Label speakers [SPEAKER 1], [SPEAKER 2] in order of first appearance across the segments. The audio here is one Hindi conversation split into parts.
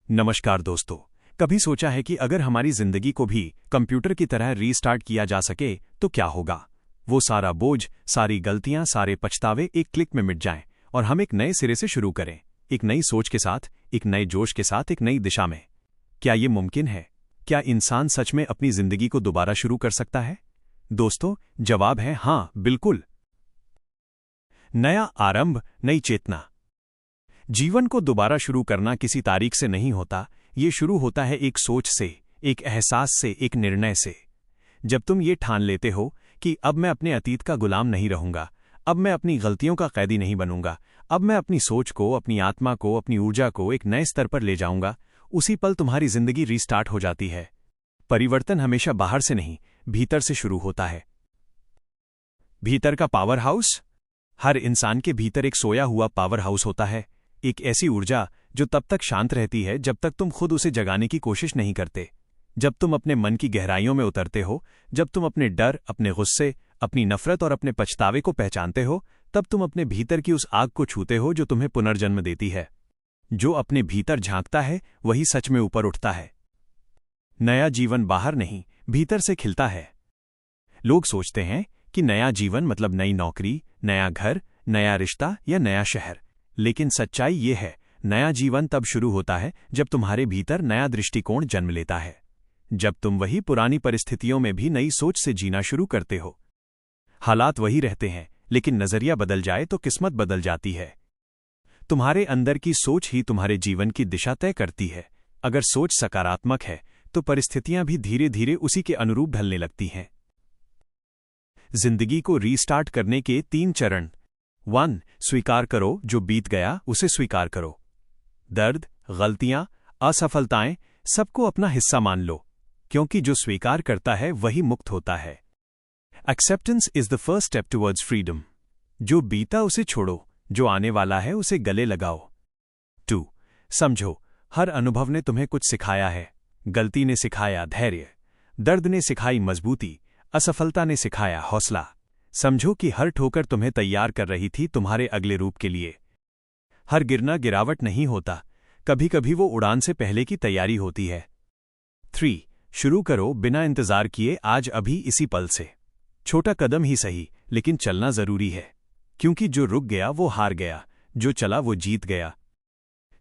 [SPEAKER 1] नमस्कार दोस्तों। कभी सोचा है कि अगर हमारी जिंदगी को भी कंप्यूटर की तरह रीस्टार्ट किया जा सके तो क्या होगा? वो सारा बोझ, सारी गलतियां, सारे पछतावे एक क्लिक में मिट जाएं और हम एक नए सिरे से शुरू करें, एक नई सोच के साथ, एक नए जोश के साथ, एक नई दिशा में। क्या ये मुमकिन है? क्या इंसान सच में अपनी जिंदगी को दोबारा शुरू कर सकता है? दोस्तों, जवाब है हाँ, बिल्कुल। नया आरंभ, नई चेतना। जीवन को दोबारा शुरू करना किसी तारीख से नहीं होता, ये शुरू होता है एक सोच से, एक एहसास से, एक निर्णय से। जब तुम ये ठान लेते हो कि अब मैं अपने अतीत का गुलाम नहीं रहूंगा, अब मैं अपनी गलतियों का कैदी नहीं बनूंगा, अब मैं अपनी सोच को, अपनी आत्मा को, अपनी ऊर्जा को एक नए स्तर पर ले जाऊंगा, उसी पल तुम्हारी जिंदगी रीस्टार्ट हो जाती है। परिवर्तन हमेशा बाहर से नहीं, भीतर से शुरू होता है। भीतर का पावर हाउस। हर इंसान के भीतर एक सोया हुआ पावर हाउस होता है, एक ऐसी ऊर्जा जो तब तक शांत रहती है जब तक तुम खुद उसे जगाने की कोशिश नहीं करते। जब तुम अपने मन की गहराइयों में उतरते हो, जब तुम अपने डर, अपने गुस्से, अपनी नफरत और अपने पछतावे को पहचानते हो, तब तुम अपने भीतर की उस आग को छूते हो जो तुम्हें पुनर्जन्म देती है। जो अपने भीतर झांकता है वही सच में ऊपर उठता है। नया जीवन बाहर नहीं, भीतर से खिलता है। लोग सोचते हैं कि नया जीवन मतलब नई नौकरी, नया घर, नया रिश्ता या नया शहर। लेकिन सच्चाई ये है, नया जीवन तब शुरू होता है जब तुम्हारे भीतर नया दृष्टिकोण जन्म लेता है, जब तुम वही पुरानी परिस्थितियों में भी नई सोच से जीना शुरू करते हो। हालात वही रहते हैं, लेकिन नजरिया बदल जाए तो किस्मत बदल जाती है। तुम्हारे अंदर की सोच ही तुम्हारे जीवन की दिशा तय करती है। अगर सोच सकारात्मक है तो परिस्थितियां भी धीरे धीरे उसी के अनुरूप ढलने लगती हैं। जिंदगी को रीस्टार्ट करने के 3 चरण। 1. स्वीकार करो जो बीत गया, उसे स्वीकार करो। दर्द, गलतियां, असफलताएं, सबको अपना हिस्सा मान लो, क्योंकि जो स्वीकार करता है वही मुक्त होता है। Acceptance is the first step towards freedom. जो बीता उसे छोड़ो, जो आने वाला है उसे गले लगाओ। 2. समझो, हर अनुभव ने तुम्हें कुछ सिखाया है। गलती ने सिखाया धैर्य, दर्द ने सिखाई मजबूती, असफलता ने सिखाया हौसला। समझो कि हर ठोकर तुम्हें तैयार कर रही थी तुम्हारे अगले रूप के लिए। हर गिरना गिरावट नहीं होता, कभी कभी वो उड़ान से पहले की तैयारी होती है। 3. शुरू करो बिना इंतजार किए, आज अभी इसी पल से। छोटा कदम ही सही, लेकिन चलना जरूरी है, क्योंकि जो रुक गया वो हार गया, जो चला वो जीत गया।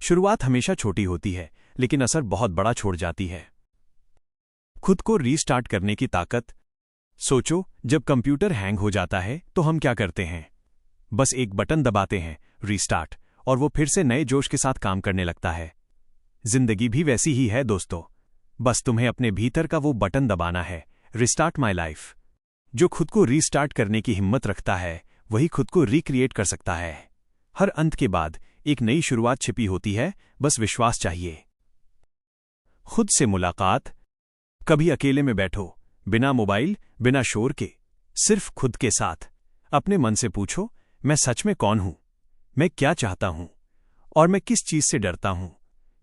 [SPEAKER 1] शुरुआत हमेशा छोटी होती है, लेकिन असर बहुत बड़ा छोड़ जाती है। खुद को रीस्टार्ट करने की ताकत। सोचो, जब कंप्यूटर हैंग हो जाता है तो हम क्या करते हैं? बस एक बटन दबाते हैं, रीस्टार्ट, और वो फिर से नए जोश के साथ काम करने लगता है। जिंदगी भी वैसी ही है दोस्तों, बस तुम्हें अपने भीतर का वो बटन दबाना है, रिस्टार्ट माई लाइफ। जो खुद को रीस्टार्ट करने की हिम्मत रखता है वही खुद को रिक्रिएट कर सकता है। हर अंत के बाद एक नई शुरुआत छिपी होती है, बस विश्वास चाहिए। खुद से मुलाकात। कभी अकेले में बैठो, बिना मोबाइल, बिना शोर के, सिर्फ खुद के साथ। अपने मन से पूछो, मैं सच में कौन हूं? मैं क्या चाहता हूं? और मैं किस चीज से डरता हूं?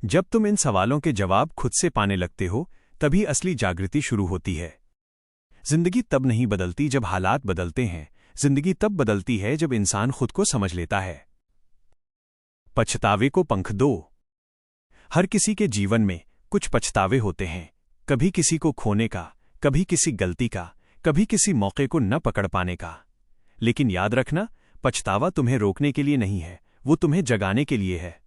[SPEAKER 1] जब तुम इन सवालों के जवाब खुद से पाने लगते हो, तभी असली जागृति शुरू होती है। जिंदगी तब नहीं बदलती जब हालात बदलते हैं, जिंदगी तब बदलती है जब इंसान खुद को समझ लेता है। पछतावे को पंख दो। हर किसी के जीवन में कुछ पछतावे होते हैं, कभी किसी को खोने का, कभी किसी गलती का, कभी किसी मौके को न पकड़ पाने का। लेकिन याद रखना, पछतावा तुम्हें रोकने के लिए नहीं है, वो तुम्हें जगाने के लिए है।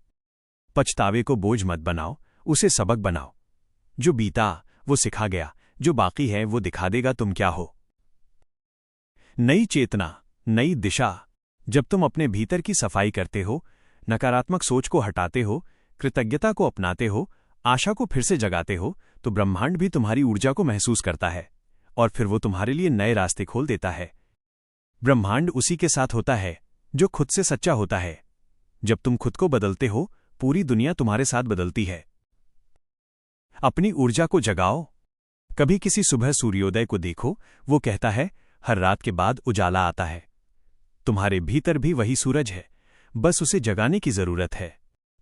[SPEAKER 1] पछतावे को बोझ मत बनाओ, उसे सबक बनाओ। जो बीता वो सिखा गया, जो बाकी है वो दिखा देगा तुम क्या हो। नई चेतना, नई दिशा। जब तुम अपने भीतर की सफाई करते हो, नकारात्मक सोच को हटाते हो, कृतज्ञता को अपनाते हो, आशा को फिर से जगाते हो, तो ब्रह्मांड भी तुम्हारी ऊर्जा को महसूस करता है और फिर वो तुम्हारे लिए नए रास्ते खोल देता है। ब्रह्मांड उसी के साथ होता है जो खुद से सच्चा होता है। जब तुम खुद को बदलते हो, पूरी दुनिया तुम्हारे साथ बदलती है। अपनी ऊर्जा को जगाओ। कभी किसी सुबह सूर्योदय को देखो, वो कहता है हर रात के बाद उजाला आता है। तुम्हारे भीतर भी वही सूरज है, बस उसे जगाने की जरूरत है।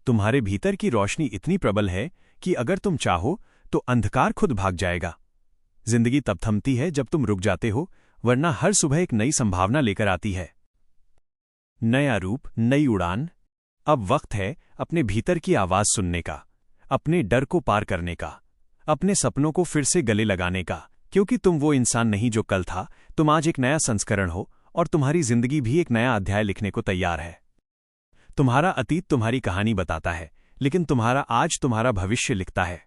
[SPEAKER 1] तुम्हारे भीतर की रोशनी इतनी प्रबल है कि अगर तुम चाहो तो अंधकार खुद भाग जाएगा। जिंदगी तब थमती है जब तुम रुक जाते हो, वरना हर सुबह एक नई संभावना लेकर आती है। नया रूप, नई उड़ान। अब वक्त है अपने भीतर की आवाज सुनने का, अपने डर को पार करने का, अपने सपनों को फिर से गले लगाने का, क्योंकि तुम वो इंसान नहीं जो कल था, तुम आज एक नया संस्करण हो और तुम्हारी जिंदगी भी एक नया अध्याय लिखने को तैयार है। तुम्हारा अतीत तुम्हारी कहानी बताता है, लेकिन तुम्हारा आज तुम्हारा भविष्य लिखता है।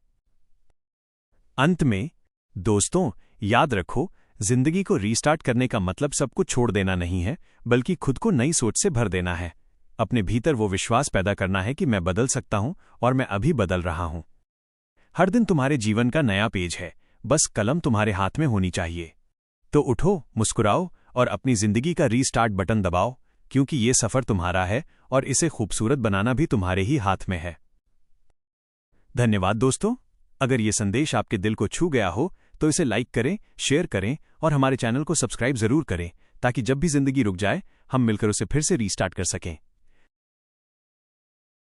[SPEAKER 1] अंत में दोस्तों, याद रखो, जिंदगी को रीस्टार्ट करने का मतलब सब कुछ छोड़ देना नहीं है, बल्कि खुद को नई सोच से भर देना है। अपने भीतर वो विश्वास पैदा करना है कि मैं बदल सकता हूं और मैं अभी बदल रहा हूं। हर दिन तुम्हारे जीवन का नया पेज है, बस कलम तुम्हारे हाथ में होनी चाहिए। तो उठो, मुस्कुराओ और अपनी जिंदगी का रीस्टार्ट बटन दबाओ, क्योंकि ये सफर तुम्हारा है और इसे खूबसूरत बनाना भी तुम्हारे ही हाथ में है। धन्यवाद दोस्तों। अगर ये संदेश आपके दिल को छू गया हो तो इसे लाइक करें, शेयर करें और हमारे चैनल को सब्सक्राइब जरूर करें, ताकि जब भी जिंदगी रुक जाए हम मिलकर उसे फिर से रीस्टार्ट कर सकें।